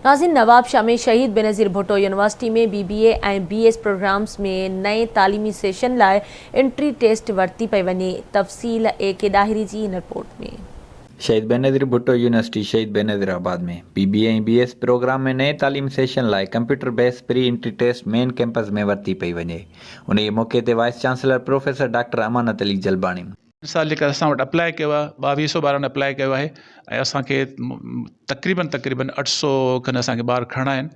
नाज़रीन, नवाबशाह में शहीद बेनज़ीर भुट्टो यूनिवर्सिटी में BBA ऐं BS प्रोग्राम्स में नए तालीमी सेशन लाइ एंट्री टेस्ट वरिती पई वञे। तफ़सील AK ॾाहिरी जी इन रिपोर्ट में। शहीद बेनज़ीर भुट्टो यूनिवर्सिटी शहीद बेनज़ीराबाद में BBA ऐं BS प्रोग्राम में नए तालीमी सेशन लाइ computer based pre entry test main campus में वरिती पई वञे। उन मौक़े ते vice chancellor professor doctor Amanat Ali Jalbani साल जेका असां वटि अप्लाई कयो आहे 2200 ॿारनि अप्लाई कयो आहे ऐं असांखे तक़रीबन 800 खनि असांखे ॿार खणणा आहिनि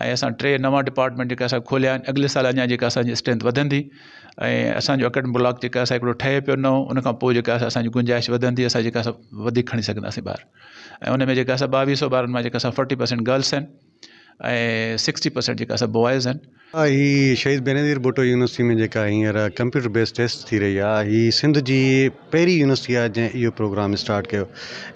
ऐं असां 3 नवां डिपार्टमेंट जेका असां खोलिया आहिनि। अॻिले साल अञा जेका असांजी स्ट्रेंथ वधंदी ऐं असांजो एकेडमिक ब्लॉक जेका असां हिकिड़ो ठहे पियो नओं, उन खां पोइ जेका असांजी गुंजाइश वधंदी, असां जेका असां वधीक खणी सघंदासीं ॿार। ऐं उन में जेका असां 2200 ॿारनि मां जेका असां 40% गर्ल्स आहिनि ऐं 60% जेका असां बॉयज़ आहिनि। ही शहीद बेनज़ीर भुट्टो यूनिवर्सिटी में जेका हींअर कंप्यूटर बेस्ड टेस्ट थी रही आहे, ही सिंध जी पहिरीं यूनिवर्सिटी आहे जंहिं इहो प्रोग्राम स्टार्ट कयो।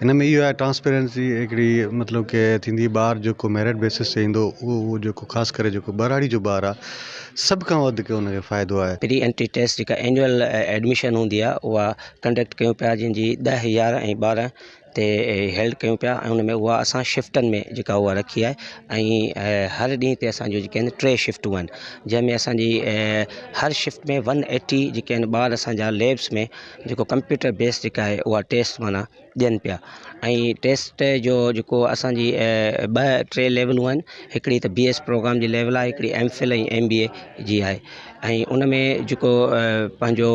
हिन में इहो आहे ट्रांसपेरेंसी हिकिड़ी मतिलबु की थींदी, ॿार जेको मेरिट बेसिस ते ईंदो उहो जेको ख़ासि करे जेको बराड़ी जो ॿारु आहे सभ खां वधीक हुनखे फ़ाइदो आहे। प्री एंट्री टेस्ट जेका एनुअल एडमिशन हूंदी आहे उहा कंडक्ट कयूं पिया, जंहिंजी 10, 11 ऐं 12 ते हेल्ड कयूं पिया ऐं उन में उहा असां शिफ्टनि में जेका उहा रखी आहे ऐं हर ॾींहं ते असांजो जेके आहिनि 3 शिफ्टूं आहिनि, जंहिंमें असांजी हर शिफ्ट में 180 जेके आहिनि ॿार असांजा लैब्स में जेको कंप्यूटर बेस्ड जेका आहे उहा टेस्ट माना ॾियनि पिया। ऐं टेस्ट जो जेको असांजी 2-3 लेवलूं आहिनि, हिकिड़ी त BS प्रोग्राम जी लेवल आहे, हिकिड़ी MPhil ऐं MBA जी आहे। ऐं उन में जेको पंहिंजो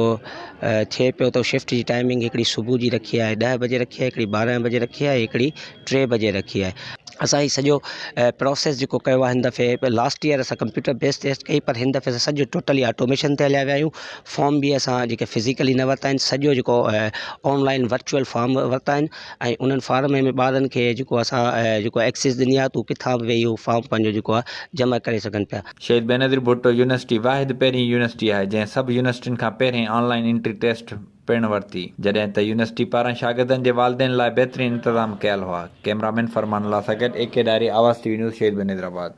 थिए पियो त शिफ्ट जी टाइमिंग हिकिड़ी सुबुह जी रखी आहे 10 बजे रखी आहे, हिकिड़ी 12 बजे रखी आहे, हिकिड़ी 3 बजे रखी आहे। असां ही सॼो प्रोसेस जेको कयो आहे हिन दफ़े, लास्ट ईयर असां कंप्यूटर बेस्ड टेस्ट कई, पर हिन दफ़े असां सॼो टोटली ऑटोमेशन ते हलिया विया आहियूं। फॉर्म बि असां जेके फिज़िकली न वरिता आहिनि, सॼो जेको ऑनलाइन वर्चुअल फॉर्म वरिता आहिनि ऐं उन्हनि फॉर्म में ॿारनि खे जेको असां जेको एक्सेस ॾिनी आहे, तूं किथां बि वेही उहो फॉर्म पंहिंजो जेको आहे जमा करे सघनि पिया। शहीद बेनज़ीर भुट्टो यूनिवर्सिटी वाहिद पहिरीं यूनिवर्सिटी आहे जंहिं सभु यूनिवर्सिटियुनि खां पहिरीं ऑनलाइन एंट्री टेस्ट पिणु वरिती, जॾहिं त यूनिवर्सिटी पारां शागिर्दनि जे वालिदैन लाइ बहितरीनु इंतज़ाम कयल हुआ। कैमरामैन फरमान अल्लाह सां गॾु AK ॾाहिरी, आवाज़ TV न्यूज़, शहीद बेनज़ीराबाद।